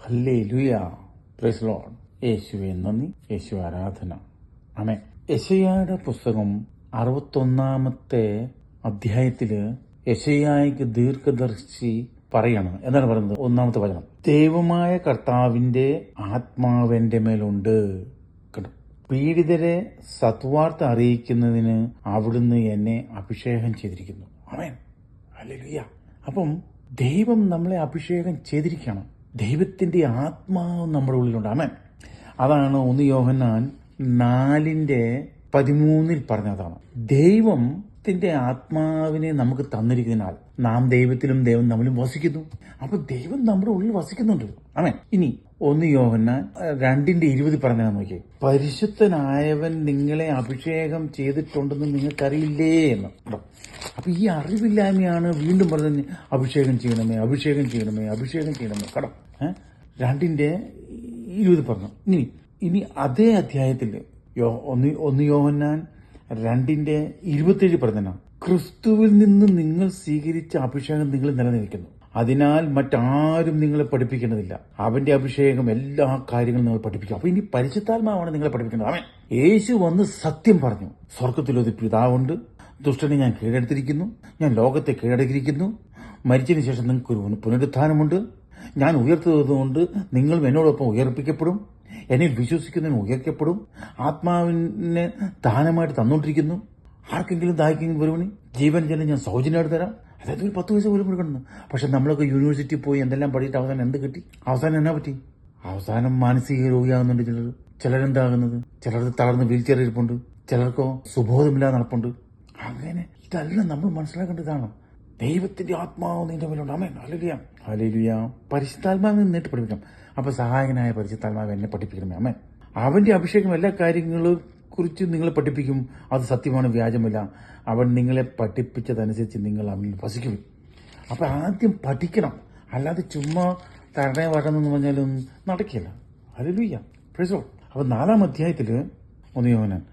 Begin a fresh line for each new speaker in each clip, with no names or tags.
Hallelujah. Praise Lord. യേശുവേ നന്ദി, യേശു ആരാധന. ആമേൻ. യെശയ്യായുടെ പുസ്തകം 61 അധ്യായത്തില് യെശയ്യായ്ക്ക് ദീർഘദർശി പറയാണ്. എന്താണ് പറയുന്നത്? 1 വചനം, ദൈവമായ കർത്താവിന്റെ ആത്മാവ് എന്റെ മേലുണ്ട്. കണ്ടു. പീഡിതരെ സത്വാർത്ത അറിയിക്കുന്നതിന് അവിടുന്ന് എന്നെ അഭിഷേകം ചെയ്തിരിക്കുന്നു. ആമേൻ. ഹല്ലേലൂയ. അപ്പം ദൈവം നമ്മളെ അഭിഷേകം ചെയ്തിരിക്കണം. ദൈവത്തിന്റെ ആത്മാവ് നമ്മുടെ ഉള്ളിലുണ്ട്. ആമേൻ. അതാണ് 1 യോഹന്നാൻ 4:13 പറഞ്ഞതാണ്. ദൈവത്തിന്റെ ആത്മാവിനെ നമുക്ക് തന്നിരിക്കുന്നതിനാൽ നാം ദൈവത്തിലും ദൈവം നമ്മിലും വസിക്കുന്നു. അപ്പൊ ദൈവം നമ്മുടെ ഉള്ളിൽ വസിക്കുന്നുണ്ട്. ആമേൻ. ഇനി 1 യോഹന്നാൻ 2:20 പറഞ്ഞാൽ നോക്കിയേ, പരിശുദ്ധനായവൻ നിങ്ങളെ അഭിഷേകം ചെയ്തിട്ടുണ്ടെന്ന് നിങ്ങൾക്കറിയില്ലേ എന്ന്. അപ്പൊ ഈ അറിവില്ലായ്മയാണ് വീണ്ടും പറഞ്ഞ് അഭിഷേകം ചെയ്യണമേ, അഭിഷേകം ചെയ്യണമേ, അഭിഷേകം ചെയ്യണമേ. കടം 2:20 പറഞ്ഞു. ഇനി അതേ അധ്യായത്തിൽ 1 യോഹന്നാൻ 2:27 പറഞ്ഞ, ക്രിസ്തുവിൽ നിന്ന് നിങ്ങൾ സ്വീകരിച്ച അഭിഷേകം നിങ്ങൾ നിലനിൽക്കുന്നു, അതിനാൽ മറ്റാരും നിങ്ങളെ പഠിപ്പിക്കേണ്ടതില്ല. അവന്റെ അഭിഷേകം എല്ലാ കാര്യങ്ങളും നിങ്ങൾ പഠിപ്പിക്കും. അപ്പൊ ഇനി പരിശുദ്ധാത്മാവാണ് നിങ്ങളെ പഠിപ്പിക്കേണ്ടത്. അവൻ യേശു വന്ന് സത്യം പറഞ്ഞു. സ്വർഗത്തിലൊരു പിതാവുണ്ട്, ദുഷ്ടനെ ഞാൻ കീഴടത്തിരിക്കുന്നു, ഞാൻ ലോകത്തെ കീഴടക്കിയിരിക്കുന്നു, മരിച്ചതിന് ശേഷം നിങ്ങൾക്കൊരു പുനരുത്ഥാനമുണ്ട്, ഞാൻ ഉയർത്തുന്നതുകൊണ്ട് നിങ്ങളും എന്നോടൊപ്പം ഉയർപ്പിക്കപ്പെടും, എന്നിൽ വിശ്വസിക്കുന്നതിന് ഉയർക്കപ്പെടും, ആത്മാവിനെ ദാനമായിട്ട് തന്നുകൊണ്ടിരിക്കുന്നു, ആർക്കെങ്കിലും ദാഹിക്കെങ്കിലും വരുവണി ജീവൻ ജലം ഞാൻ സൗജന്യമായിട്ട് തരാം. അതായത് ഒരു 10 വയസ്സ് പോലും കൊടുക്കണം. പക്ഷെ നമ്മളൊക്കെ യൂണിവേഴ്സിറ്റി പോയി എന്തെല്ലാം പഠിച്ചിട്ട് അവസാനം എന്ത് കിട്ടി? അവസാനം എന്നാ പറ്റി? അവസാനം മാനസിക രോഗിയാകുന്നുണ്ട് ചിലരെന്താകുന്നത്, ചിലർക്ക് തളർന്ന് വീൽ ചെയർ ഇരിപ്പുണ്ട്, ചിലർക്കോ സുബോധമില്ലാതെ നടപ്പുണ്ട്. അങ്ങനെ ഇതെല്ലാം നമ്മൾ മനസ്സിലാക്കേണ്ടതാണ്. ദൈവത്തിന്റെ ആത്മാവ് നിന്റെ മേലുണ്ട്. ആമേൻ. ഹല്ലേലൂയ. ഹല്ലേലൂയ. പരിശുദ്ധാത്മാവിനെ നേരിട്ട് പഠിപ്പിക്കാം. അപ്പൊ സഹായകനായ പരിശുദ്ധാത്മാവ് എന്നെ പഠിപ്പിക്കണമേ. ആമേൻ. അവന്റെ അഭിഷേകം എല്ലാ കാര്യങ്ങളെ കുറിച്ച് നിങ്ങളെ പഠിപ്പിക്കും. അത് സത്യമാണ്, വ്യാജമില്ല. അവൻ നിങ്ങളെ പഠിപ്പിച്ചതനുസരിച്ച് നിങ്ങൾ അവനിൽ വസിക്കും. അപ്പൊ ആദ്യം പഠിക്കണം, അല്ലാതെ ചുമ്മാ തരണേ വരണമെന്ന് പറഞ്ഞാലും നടക്കില്ല. ഹല്ലേലൂയ. Praise the Lord. അപ്പൊ 4 അധ്യായത്തില് 1 യോഹന്നാൻ,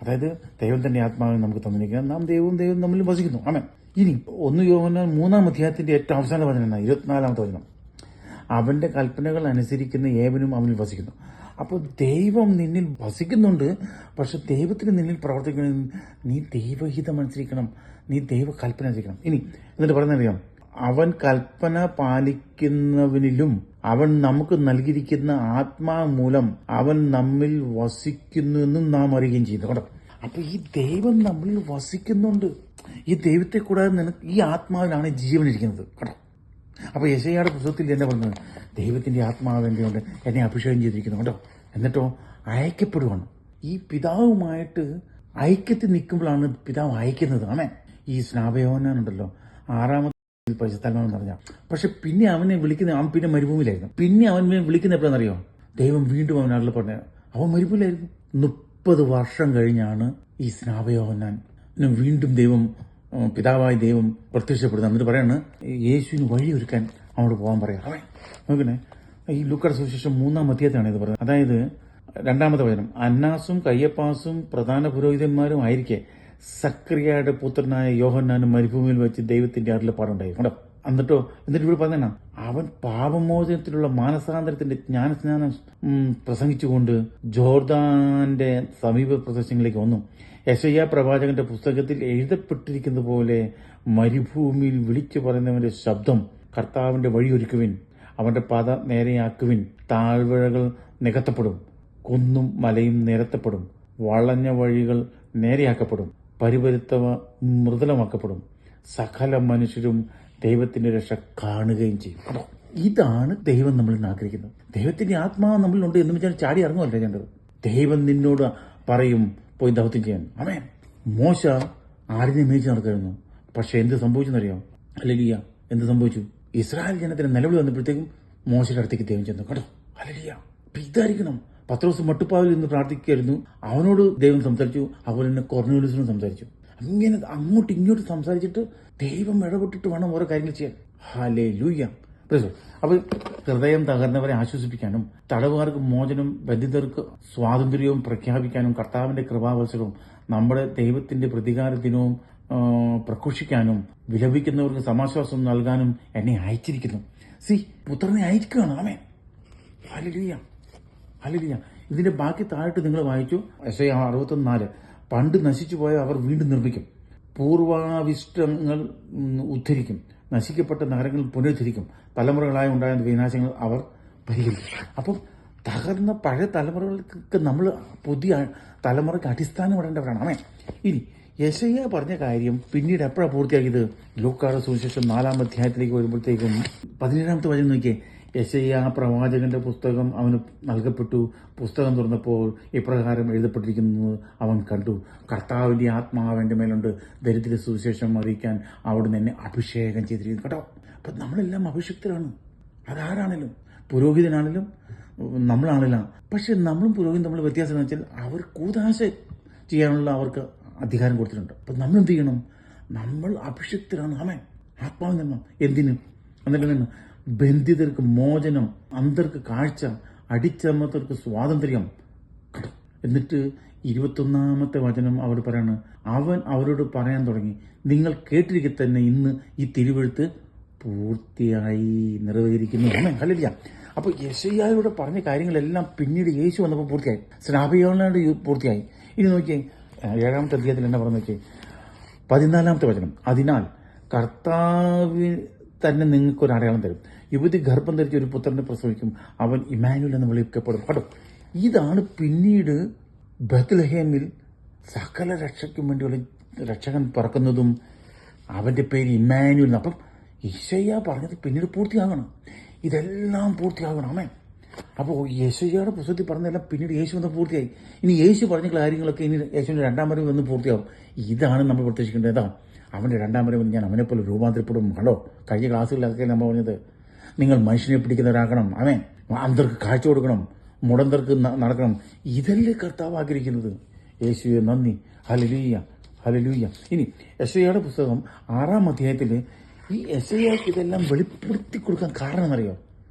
അതായത് ദൈവം തന്നെ ആത്മാവിനെ നമുക്ക് തന്നിരിക്കുക, നാം ദൈവം നമ്മിൽ വസിക്കുന്നു. ആമേൻ. ഇനി 1 യോഹന്നാൻ 3 അധ്യായത്തിന്റെ ഏറ്റവും അവസാന വചനം 24 വചനം, അവന്റെ കൽപ്പനകൾ അനുസരിക്കുന്ന ഏവനും അവനിൽ വസിക്കുന്നു. അപ്പോൾ ദൈവം നിന്നിൽ വസിക്കുന്നുണ്ട്. പക്ഷെ ദൈവത്തിന് നിന്നിൽ പ്രവർത്തിക്കണം. നീ ദൈവഹിതം അനുസരിക്കണം, നീ ദൈവ കൽപ്പന അനുസരിക്കണം. എന്നിട്ട് പറയുന്നറിയാം, അവൻ കൽപ്പന പാലിക്കുന്നവനിലും അവൻ നമുക്ക് നൽകിയിരിക്കുന്ന ആത്മാവ് മൂലം അവൻ നമ്മിൽ വസിക്കുന്നു എന്നും നാം അറിയുകയും ചെയ്യുന്നു. കേട്ടോ. അപ്പൊ ഈ ദൈവം നമ്മളിൽ വസിക്കുന്നുണ്ട്. ഈ ദൈവത്തെ കൂടാതെ നിനക്ക് ഈ ആത്മാവിലാണ് ജീവനിരിക്കുന്നത്. കേട്ടോ. അപ്പൊ യെശയ്യായുടെ പുസ്തകത്തിൽ എന്നെ പറഞ്ഞത്, ദൈവത്തിന്റെ ആത്മാവ് എന്തുകൊണ്ട് എന്നെ അഭിഷേകം ചെയ്തിരിക്കുന്നു. കേട്ടോ. എന്നിട്ടോ അയക്കപ്പെടുവാണ്. ഈ പിതാവുമായിട്ട് ഐക്യത്തിൽ നിൽക്കുമ്പോഴാണ് പിതാവ് അയക്കുന്നത്. ആമേ. ഈ സ്നാപയോഹന്നാനുണ്ടല്ലോ 6 പരിശുദ്ധാത്മാവെന്ന് പറഞ്ഞ, പക്ഷെ പിന്നെ അവനെ വിളിക്കുന്ന, അവൻ പിന്നെ മരുഭൂമിയിലായിരുന്നു. പിന്നെ അവനെ വിളിക്കുന്ന എപ്പോഴാണെന്നറിയോ? ദൈവം വീണ്ടും അവനാളിൽ പറഞ്ഞ, അവൻ മരുഭൂമിയിലായിരുന്നു. 30 വർഷം കഴിഞ്ഞാണ് ഈ സ്നാപയോഹന്നാൻ വീണ്ടും പിതാവായ ദൈവം പ്രത്യക്ഷപ്പെടുന്നത്. എന്നിട്ട് പറയാണ്, യേശുവിന് വഴിയൊരുക്കാൻ അവനോട് പോകാൻ പറയാം. അവൻ നോക്കണേ, ഈ ലൂക്കായുടെ സുവിശേഷം 3 അധ്യായത്തിലാണ് ഇത് പറയുന്നത്. അതായത് 2 വചനം, അന്നാസും കയ്യപ്പാസും പ്രധാന പുരോഹിതന്മാരും ആയിരിക്കെ സക്രിയയുടെ പുത്രനായ യോഹന്നാനും മരുഭൂമിയിൽ വെച്ച് ദൈവത്തിന്റെ അരുളപ്പാടുണ്ടായി. കണ്ടോ. എന്നിട്ട് ഇവിടെ പറഞ്ഞാ, അവൻ പാപമോചനത്തിലുള്ള മാനസാന്തരത്തിന്റെ ജ്ഞാനസ്നാനം പ്രസംഗിച്ചുകൊണ്ട് ജോർദാന്റെ സമീപ പ്രദേശങ്ങളിലേക്ക് വന്നു. യെശയ്യാ പ്രവാചകന്റെ പുസ്തകത്തിൽ എഴുതപ്പെട്ടിരിക്കുന്ന പോലെ മരുഭൂമിയിൽ വിളിച്ചു പറയുന്നവന്റെ ശബ്ദം, കർത്താവിന്റെ വഴിയൊരുക്കുവിൻ, അവന്റെ പാത നേരെയാക്കുവിൻ, താഴ്വരകൾ നികത്തപ്പെടും, കുന്നും മലയും നിരത്തപ്പെടും, വളഞ്ഞ വഴികൾ നേരെയാക്കപ്പെടും, പരിപരുത്തവ മൃദുലമാക്കപ്പെടും, സകല മനുഷ്യരും ദൈവത്തിന്റെ രക്ഷ കാണുകയും ചെയ്യും. കേട്ടോ. ഇതാണ് ദൈവം നമ്മളിൽ ആഗ്രഹിക്കുന്നത്. ദൈവത്തിന്റെ ആത്മാവ് നമ്മളിലുണ്ട് എന്ന് വെച്ചാൽ ചാടി ഇറങ്ങുമല്ല ചെയ്യേണ്ടത്. ദൈവം നിന്നോട് പറയും, പോയി ദൗത്യം ചെയ്യാൻ. ആമേൻ. മോശ ആടിനെ മേയിച്ച് നടക്കായിരുന്നു. പക്ഷെ എന്ത് സംഭവിച്ചെന്നറിയോ? ഹല്ലേലൂയ. എന്ത് സംഭവിച്ചു? ഇസ്രായേൽ ജനത്തിന് നിലവിളി വന്നപ്പോഴത്തേക്കും മോശയുടെ അടുത്തേക്ക് ദൈവം ചെന്നു. കേട്ടോ. ഹല്ലേലൂയ. ഇതായിരിക്കണം. പത്രോസ് മട്ടുപ്പാവിൽ നിന്ന് പ്രാർത്ഥിക്കായിരുന്നു. അവനോട് ദൈവം സംസാരിച്ചു. അതുപോലെ തന്നെ കൊർന്നേലിയോസിനോട് സംസാരിച്ചു. ഇങ്ങനെ അങ്ങോട്ടും ഇങ്ങോട്ടും സംസാരിച്ചിട്ട് ദൈവം ഇടപെട്ടിട്ട് വേണം ഓരോ കാര്യങ്ങൾ ചെയ്യാൻ. ഹല്ലേലൂയ. അപ്പൊ ഹൃദയം തകർന്നവരെ ആശ്വസിപ്പിക്കാനും തടവുകാർക്ക് മോചനം, ബന്ധിതർക്ക് സ്വാതന്ത്ര്യവും പ്രഖ്യാപിക്കാനും കർത്താവിന്റെ കൃപാവസരവും നമ്മുടെ ദൈവത്തിന്റെ പ്രതികാര ദിനവും പ്രഘോഷിക്കാനും വിലപിക്കുന്നവർക്ക് സമാശ്വാസം നൽകാനും എന്നെ അയച്ചിരിക്കുന്നു. പുത്രനെ അയക്കുകയാണ്. ആമേൻ. Hallelujah, hallelujah. ഇതിന്റെ ബാക്കി താഴോട്ട് നിങ്ങൾ വായിച്ചു. യെശയ്യാ 61:4. പണ്ട് നശിച്ചു പോയ അവർ വീണ്ടും നിർമ്മിക്കും, പൂർവാവിഷ്ടങ്ങൾ ഉദ്ധരിക്കും, നശിക്കപ്പെട്ട നഗരങ്ങൾ പുനരുദ്ധരിക്കും, തലമുറകളായി ഉണ്ടായ വിനാശങ്ങൾ അവർ പരിഹരിക്കും. അപ്പം തകർന്ന പഴയ തലമുറകൾക്ക് നമ്മൾ പുതിയ തലമുറയ്ക്ക് അടിസ്ഥാനം ഇടേണ്ടവരാണ്. ആമേൻ. ഇനി യെശയ്യാ പറഞ്ഞ കാര്യം പിന്നീട് എപ്പോഴാണ് പൂർത്തിയാക്കിയത്? ലൂക്കായുടെ സുവിശേഷം 4-ാം അധ്യായത്തിലേക്ക് വരുമ്പോഴത്തേക്കും 17-ാമത്തെ വചനം നോക്കിയേ. യെശയ്യാ പ്രവാചകന്റെ പുസ്തകം അവന് നൽകപ്പെട്ടു. പുസ്തകം തുറന്നപ്പോൾ ഇപ്രകാരം എഴുതപ്പെട്ടിരിക്കുന്നത് അവൻ കണ്ടു. കർത്താവിന്റെ ആത്മാവ് എൻ്റെ മേലുണ്ട്, ദരിദ്ര സുവിശേഷം അറിയിക്കാൻ അവിടുന്ന് എന്നെ അഭിഷേകം ചെയ്തിരിക്കുന്നു. കേട്ടോ, അപ്പം നമ്മളെല്ലാം അഭിഷിക്തരാണ്. അതാരാണേലും, പുരോഹിതനാണേലും നമ്മളാണല്ലോ. പക്ഷെ നമ്മളും പുരോഹിതൻ തമ്മിൽ വ്യത്യാസം എന്ന് വെച്ചാൽ അവർ കൂതാശ ചെയ്യാനുള്ള അവർക്ക് അധികാരം കൊടുത്തിട്ടുണ്ട്. അപ്പം നമ്മൾ എന്ത് ചെയ്യണം? നമ്മൾ അഭിഷിക്തരാണ്. ആമേൻ. ആത്മാവ് തന്നെ എന്തിനും എന്നിട്ട് ബന്ധിതർക്ക് മോചനം, അന്ധർക്ക് കാഴ്ച, അടിച്ചമർത്തർക്ക് സ്വാതന്ത്ര്യം. എന്നിട്ട് 21-ാമത്തെ വചനം അവർ പറയാണ്, അവൻ അവരോട് പറയാൻ തുടങ്ങി, നിങ്ങൾ കേട്ടിരിക്കെ തന്നെ ഇന്ന് ഈ തിരുവെഴുത്ത് പൂർത്തിയായി നിറവേറിയിരിക്കുന്നു. ഹല്ലേലൂയ. അപ്പോൾ യെശയ്യായോട് പറഞ്ഞ കാര്യങ്ങളെല്ലാം പിന്നീട് യേശു വന്നപ്പോൾ പൂർത്തിയായി. സ്നാപയോട് പൂർത്തിയായി. ഇനി നോക്കിയേ 7-ാമത്തെ അധ്യായത്തിൽ എന്നാ പറഞ്ഞു നോക്കിയേ. 14-ാമത്തെ വചനം, അതിനാൽ കർത്താവ് തന്നെ നിങ്ങൾക്കൊരു അടയാളം തരും, യുവതി ഗർഭം ധരിച്ച് ഒരു പുത്രനെ പ്രസവിക്കും, അവൻ ഇമ്മാനുവൽ എന്ന് വിളിക്കപ്പെടും. കേട്ടോ, ഇതാണ് പിന്നീട് ബത്ലഹേമിൽ സകല രക്ഷയ്ക്കും വേണ്ടിയുള്ള രക്ഷകൻ പറക്കുന്നതും അവന്റെ പേര് ഇമ്മാനുവൽ. അപ്പം യെശയ്യാ പറഞ്ഞത് പിന്നീട് പൂർത്തിയാകണം. ഇതെല്ലാം പൂർത്തിയാകണം. ആമേൻ. അപ്പോൾ യെശയ്യായുടെ പുസ്തകത്തിൽ പറഞ്ഞതെല്ലാം പിന്നീട് യേശു വന്ന് പൂർത്തിയായി. ഇനി യേശു പറഞ്ഞ കാര്യങ്ങളൊക്കെ ഇനി യേശുവിന്റെ 2-ാം വരവ് വന്ന് പൂർത്തിയാവും. ഇതാണ് നമ്മൾ പ്രതീക്ഷിക്കേണ്ടത്. ഏതാ? അവന്റെ 2-ാം വരവ് ഞാൻ അവനെപ്പോലെ രൂപാന്തരപ്പെടും. കണ്ടോ, കഴിഞ്ഞ ക്ലാസ്സുകളിലൊക്കെ നമ്മൾ പറഞ്ഞത് നിങ്ങൾ മനുഷ്യനെ പിടിക്കുന്നവരാകണം. ആമേൻ. അന്ധർക്ക് കാഴ്ച കൊടുക്കണം, മുടന്തർക്ക് നടക്കണം. ഇതല്ലേ കർത്താവ് ആഗ്രഹിക്കുന്നത്. യേശുവെ നന്ദി. Hallelujah, hallelujah. ഇനി യെശയ്യായുടെ പുസ്തകം 6-ാം അധ്യായത്തിൽ ഈ യെശയ്യാക്ക് ഇതെല്ലാം വെളിപ്പെടുത്തി കൊടുക്കാൻ കാരണം എന്നറിയോ?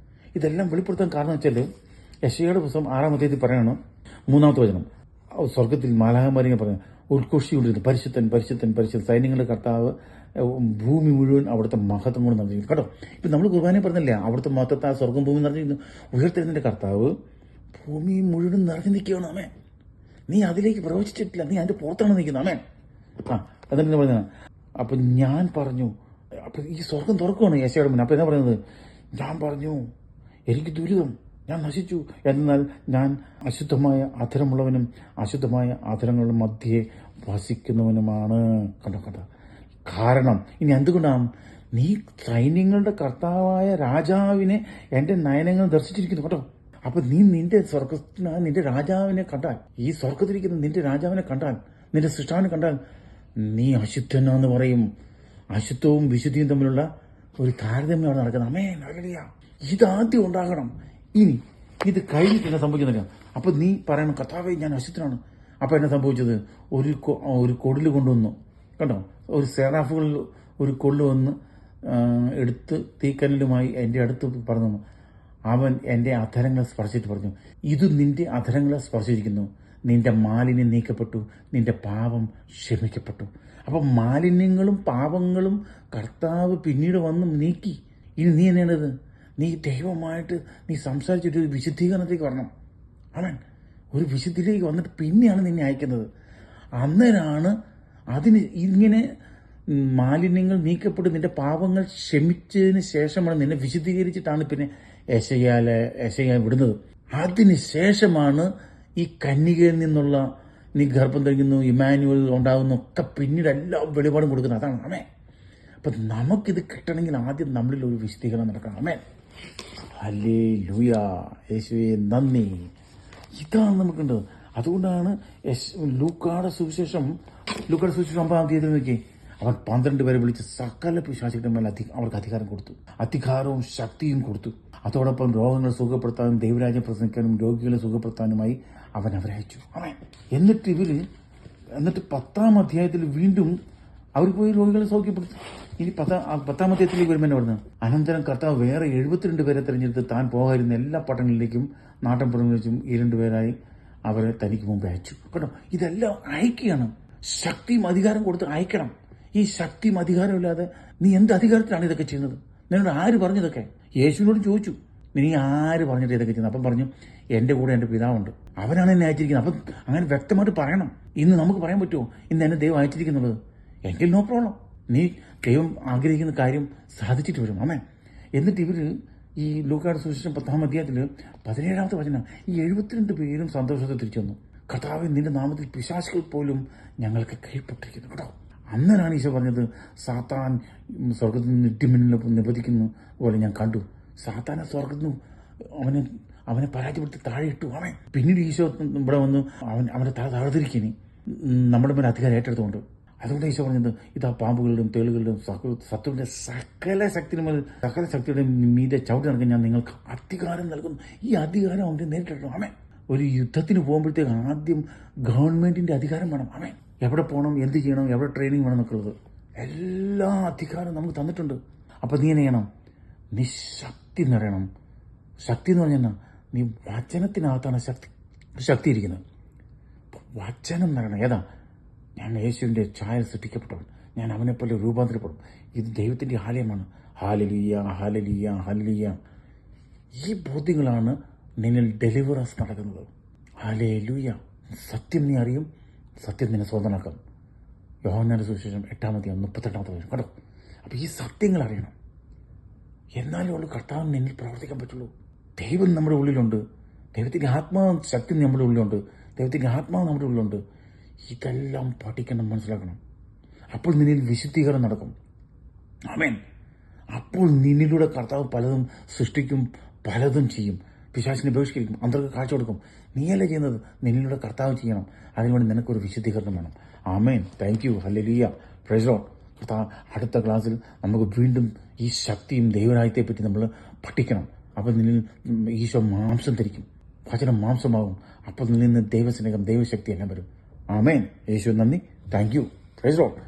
ഇതെല്ലാം വെളിപ്പെടുത്താൻ കാരണം വെച്ചാൽ യെശയ്യായുടെ പുസ്തകം 6-ാം അധ്യായത്തിൽ പറയണം, 3-ാമത്തെ വചനം, സ്വർഗത്തിൽ മാലാഖമാരിങ്ങനെ പറഞ്ഞു ഉദ്ഘോഷിച്ചുകൊണ്ടിരുന്നു, പരിശുദ്ധൻ പരിശുദ്ധൻ പരിശുദ്ധൻ, സൈന്യങ്ങളുടെ കർത്താവ്, ഭൂമി മുഴുവൻ അവിടുത്തെ മഹത്വം കൊണ്ട് നിറഞ്ഞിരിക്കുന്നു. കേട്ടോ, ഇപ്പം നമ്മൾ കുർബാനയെ പറഞ്ഞില്ലേ, അവിടുത്തെ മഹത്വത്താൽ സ്വർഗം ഭൂമി നിറഞ്ഞിരിക്കുന്നു. ഉയർത്തെഴുന്നേറ്റ കർത്താവ് ഭൂമി മുഴുവൻ നിറഞ്ഞു നിൽക്കുകയാണ്. ആമേ. നീ അതിലേക്ക് പ്രവേശിച്ചിട്ടില്ല, നീ അതിന്റെ പുറത്താണ് നിൽക്കുന്നത്. ആമേ. എന്നിട്ട് പറയുന്നത്, അപ്പൊ ഞാൻ പറഞ്ഞു, അപ്പൊ ഈ സ്വർഗം തുറക്കുകയാണ് യേശയ്യായുടെ മുന്നേ. അപ്പൊ എന്താ പറയുന്നത്? ഞാൻ പറഞ്ഞു, എനിക്ക് ദുരിതം, ഞാൻ നശിച്ചു, എന്നാൽ ഞാൻ അശുദ്ധമായ അധരമുള്ളവനും അശുദ്ധമായ അധരങ്ങളുടെ മധ്യേ വസിക്കുന്നവനുമാണ്. കണ്ടോ കണ്ടോ, കാരണം ഇനി എന്തുകൊണ്ടാണ്? നീ സൈന്യങ്ങളുടെ കർത്താവായ രാജാവിനെ എന്റെ നയനങ്ങൾ ദർശിച്ചിരിക്കുന്നു. കേട്ടോ, അപ്പൊ നീ നിന്റെ നിന്റെ രാജാവിനെ കണ്ടാൽ, ഈ സ്വർഗത്തിരിക്കുന്ന നിന്റെ രാജാവിനെ കണ്ടാൽ, നിന്റെ സൃഷ്ടാവിനെ കണ്ടാൽ നീ അശുദ്ധനെന്ന് പറയും. അശുദ്ധവും വിശുദ്ധിയും തമ്മിലുള്ള ഒരു താരതമ്യമാണ് നടക്കുന്നത്. അമേൻ, ഹല്ലേലൂയ. ഇതാദ്യം ഉണ്ടാകണം. ഇനി ഇത് കഴിഞ്ഞിട്ട് എന്നെ സംഭവിക്കുന്നില്ല. അപ്പൊ നീ പറയണം, കർത്താവേ ഞാൻ അശുദ്ധനാണ്. അപ്പൊ എന്നെ സംഭവിച്ചത്, ഒരു കൊടില് കൊണ്ടുവന്നു. കണ്ടോ, ഒരു സെറാഫുകളിൽ ഒരു കൊള്ളു വന്ന് എടുത്ത് തീക്കനലുമായി എൻ്റെ അടുത്ത് പറഞ്ഞു, അവൻ എൻ്റെ അധരങ്ങളെ സ്പർശിച്ചിട്ട് പറഞ്ഞു, ഇത് നിന്റെ അധരങ്ങളെ സ്പർശിച്ചിരിക്കുന്നു, നിന്റെ മാലിന്യം നീക്കപ്പെട്ടു, നിന്റെ പാപം ക്ഷമിക്കപ്പെട്ടു. അപ്പം മാലിന്യങ്ങളും പാപങ്ങളും കർത്താവ് പിന്നീട് വന്ന് നീക്കി. ഇനി നീ എന്നെയാണത്? നീ ദൈവമായിട്ട് നീ സംസാരിച്ചിട്ട് ഒരു വിശുദ്ധീകരണത്തിലേക്ക് വരണം. ആമേൻ. ഒരു വിശുദ്ധിയിലേക്ക് വന്നിട്ട് പിന്നെയാണ് നിന്നെ അയക്കുന്നത്. അന്നേരമാണ് അതിന് ഇങ്ങനെ മാലിന്യങ്ങൾ നീക്കപ്പെട്ട് നിന്റെ പാപങ്ങൾ ക്ഷമിച്ചതിന് ശേഷമാണ് നിന്നെ വിശുദ്ധീകരിച്ചിട്ടാണ് പിന്നെ യെശയ്യാ വിടുന്നത്. അതിന് ശേഷമാണ് ഈ കന്യകയിൽ നിന്നുള്ള നീ ഗർഭം ധരിക്കുന്നു, ഇമ്മാനുവൽ ഉണ്ടാകുന്നു ഒക്കെ പിന്നീട് എല്ലാം വെളിപാടും കൊടുക്കുന്നത്. അതാണ്. ആമേൻ. അപ്പം നമുക്കിത് കിട്ടണമെങ്കിൽ ആദ്യം നമ്മളിൽ ഒരു വിശുദ്ധീകരണം നടക്കണം. ആമേൻ. ഹല്ലേലൂയ. യേശുവേ നന്ദി. ഇതാണ് നമുക്കുണ്ടത്. അതുകൊണ്ടാണ് ലൂക്കായുടെ സുവിശേഷം 9-ാം തീയതി നോക്കി, അവൻ 12 പേരെ വിളിച്ച് സകല പിശാചുകളുടെ മേൽ അവർക്ക് അധികാരം കൊടുത്തു, അധികാരവും ശക്തിയും കൊടുത്തു. അതോടൊപ്പം രോഗങ്ങളെ സുഖപ്പെടുത്താനും ദൈവരാജ്യം പ്രസംഗിക്കാനും രോഗികളെ സുഖപ്പെടുത്താനുമായി അവൻ അവരെ അയച്ചു. ആമേൻ. എന്നിട്ട് 10-ാം അധ്യായത്തിൽ വീണ്ടും അവർ പോയി രോഗികളെ സൗഖ്യപ്പെടുത്തി. ഇനി 10-ാം അധ്യായത്തിലേക്ക് വരുമ്പോൾ പറഞ്ഞു, അനന്തരം കർത്താവ് വേറെ 72 പേരെ തെരഞ്ഞെടുത്ത് താൻ പോകാതിരുന്ന എല്ലാ പട്ടണങ്ങളിലേക്കും നാട്ടിൻപുറങ്ങളിലേക്കും 2 പേരായി അവരെ തനിക്ക് മുമ്പ് അയച്ചു. കേട്ടോ, ഇതെല്ലാം അയക്കുകയാണ്. ശക്തിയും അധികാരം കൊടുത്ത് അയക്കണം. ഈ ശക്തിയും അധികാരമില്ലാതെ നീ എന്ത് അധികാരത്തിലാണ് ഇതൊക്കെ ചെയ്യുന്നത്? നിന്നോട് ആര് പറഞ്ഞതൊക്കെ? യേശുവിനോട് ചോദിച്ചു, ഇനി ആര് പറഞ്ഞിട്ട് ഇതൊക്കെ ചെയ്യുന്നത്? അപ്പം പറഞ്ഞു, എൻ്റെ കൂടെ എൻ്റെ പിതാവുണ്ട്, അവനാണ് എന്നെ അയച്ചിരിക്കുന്നത്. അപ്പം അങ്ങനെ വ്യക്തമായിട്ട് പറയണം. ഇന്ന് നമുക്ക് പറയാൻ പറ്റുമോ ഇന്ന് എന്നെ ദൈവം അയച്ചിരിക്കുന്നുള്ളത്? എങ്കിൽ നോ പ്രോബ്ലം, നീ ദൈവം ആഗ്രഹിക്കുന്ന കാര്യം സാധിച്ചിട്ട് വരും. ആമേൻ. എന്നിട്ട് ഇവർ ഈ ലൂക്കായുടെ സുവിശേഷം 10-ാം അധ്യായത്തിൽ 17-ാമത്തെ വചനം, ഈ 72 പേരും സന്തോഷത്തെ തിരിച്ചു വന്നു. കർത്താവേ, നിന്റെ നാമത്തിൽ പിശാചുകൾ പോലും ഞങ്ങൾക്ക് കീഴ്പ്പെട്ടിരിക്കുന്നു. കേട്ടോ, അന്നേരമാണ് ഈശോ പറഞ്ഞത്, സാത്താൻ സ്വർഗത്തിൽ നിന്ന് ഇടിമിന്നൽ നിബന്ധിക്കുന്ന പോലെ ഞാൻ കണ്ടു. സാത്താനെ സ്വർഗത്തിൽ നിന്ന് അവനെ പരാജയപ്പെടുത്തി താഴെ ഇട്ടു. അവൻ പിന്നീട് ഈശോ ഇവിടെ വന്ന് അവൻ്റെ തല താഴ്ത്തിരിക്കുന്നു, നമ്മുടെ മേലെ അധികാരം ഏറ്റെടുത്തുകൊണ്ട്. അതുകൊണ്ട് ഈശോ പറഞ്ഞത്, ഇതാ പാമ്പുകളുടെയും തേളുകളുടെയും സത്വന്റെ സകല ശക്തിയുടെ മീതെ ചവിട്ടി നടക്കാൻ ഞാൻ നിങ്ങൾക്ക് അധികാരം നൽകുന്നു. ഈ അധികാരം അവൻ്റെ നേരിട്ടിട്ടു. ആമേൻ. ഒരു യുദ്ധത്തിന് പോകുമ്പോഴത്തേക്ക് ആദ്യം ഗവൺമെന്റിന്റെ അധികാരം വേണം. ആമേൻ. എവിടെ പോകണം, എന്ത് ചെയ്യണം, എവിടെ ട്രെയിനിങ് വേണം എന്നൊക്കെ ഉള്ളത് എല്ലാ അധികാരവും നമുക്ക് തന്നിട്ടുണ്ട്. അപ്പം നീ എന്നെ ചെയ്യണം? നീ ശക്തി നിറയണം. ശക്തി എന്ന് പറഞ്ഞാൽ നീ വചനത്തിനകത്താണ് ശക്തി ഇരിക്കുന്നത്. വചനം നിറയണം. ഏതാ? ഞാൻ യേശുവിൻ്റെ ഛായ സൃഷ്ടിക്കപ്പെട്ടവൻ, ഞാൻ അവനെപ്പോലെ രൂപാന്തരപ്പെടും. ഇത് ദൈവത്തിൻ്റെ ആലയമാണ്. Hallelujah, hallelujah, hallelujah. ഈ ബോധ്യങ്ങളാണ് നിന്നിൽ ഡെലിവറൻസ് നടക്കുന്നത്. ഹല്ലേലൂയ. സത്യം നീ അറിയും, സത്യം നിന്നെ സ്വന്തമാക്കാം. യോഹന്നാന്റെ സുവിശേഷം 8-ാം അധ്യായം 38-ാമത്തെ വചനം. കേട്ടോ, അപ്പം ഈ സത്യങ്ങൾ അറിയണം, എന്നാലേ ഉള്ളൂ കർത്താവ് നിന്നിൽ പ്രവർത്തിക്കാൻ പറ്റുള്ളൂ. ദൈവം നമ്മുടെ ഉള്ളിലുണ്ട്, ദൈവത്തിൻ്റെ ആത്മാവ് ശക്തി നമ്മുടെ ഉള്ളിലുണ്ട്, ദൈവത്തിൻ്റെ ആത്മാവ് നമ്മുടെ ഉള്ളിലുണ്ട്. ഇതെല്ലാം പഠിക്കണം, മനസ്സിലാക്കണം. അപ്പോൾ നിന്നിൽ വിശുദ്ധീകരണം നടക്കും. ആമേൻ. അപ്പോൾ നിന്നിലൂടെ കർത്താവ് പലതും സൃഷ്ടിക്കും, പലതും ചെയ്യും. പിശാചിനെ ബഹിഷ്കരിക്കും, അന്തർക്ക് കാഴ്ച കൊടുക്കും. നീയല്ല ചെയ്യുന്നത്, നിന്നിലൂടെ കർത്താവ് ചെയ്യണം. അതിനുവേണ്ടി നിനക്കൊരു വിശുദ്ധീകരണം വേണം. Amen. Thank you. Hallelujah. Praise the lord. കർത്താവ് അടുത്ത ക്ലാസ്സിൽ നമുക്ക് വീണ്ടും ഈ ശക്തിയും ദൈവരാജ്യത്തെ പറ്റി നമ്മൾ പഠിക്കണം. അപ്പോൾ നിന്നിൽ ഈശോ മാംസം ധരിക്കും, വചനം മാംസമാകും. അപ്പോൾ നിന്നിൽ നിന്ന് ദൈവസ്നേഹം, ദൈവശക്തി എല്ലാം വരും. ആമേൻ. യേശു നന്ദി. Thank you. Praise the Lord.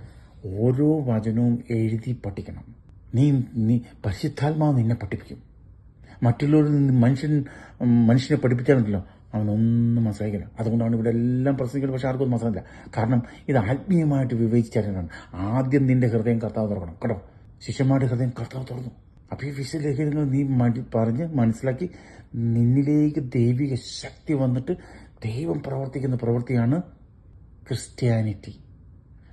ഓരോ വചനവും എഴുതി പഠിക്കണം. നീ പരിശുദ്ധാത്മാവ് നിന്നെ പഠിപ്പിക്കും. മറ്റുള്ളവരിൽ നിന്ന് മനുഷ്യനെ പഠിപ്പിച്ചാലുണ്ടല്ലോ അവനൊന്നും മനസ്സിലാക്കില്ല. അതുകൊണ്ടാണ് ഇവിടെ എല്ലാം പ്രസംഗിക്കുന്നത്, പക്ഷെ ആർക്കും മനസ്സിലായില്ല. കാരണം ഇത് ആത്മീയമായിട്ട് വിവേചിച്ചാലാണ്. ആദ്യം നിന്റെ ഹൃദയം കർത്താവ് തുറക്കണം. കേട്ടോ, ശിഷ്യന്മാരുടെ ഹൃദയം കർത്താവ് തുറന്നു. അപ്പോൾ ഈ വിശുദ്ധലേഖനങ്ങൾ നീ പറഞ്ഞ് മനസ്സിലാക്കി നിന്നിലേക്ക് ദൈവിക ശക്തി വന്നിട്ട് ദൈവം പ്രവർത്തിക്കുന്ന പ്രവൃത്തിയാണ് ക്രിസ്ത്യാനിറ്റി,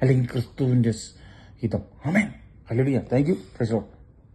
അല്ലെങ്കിൽ ക്രിസ്തുവിൻ്റെ ഹിതം. Amen. Hallelujah. Thank you. Praise the Lord.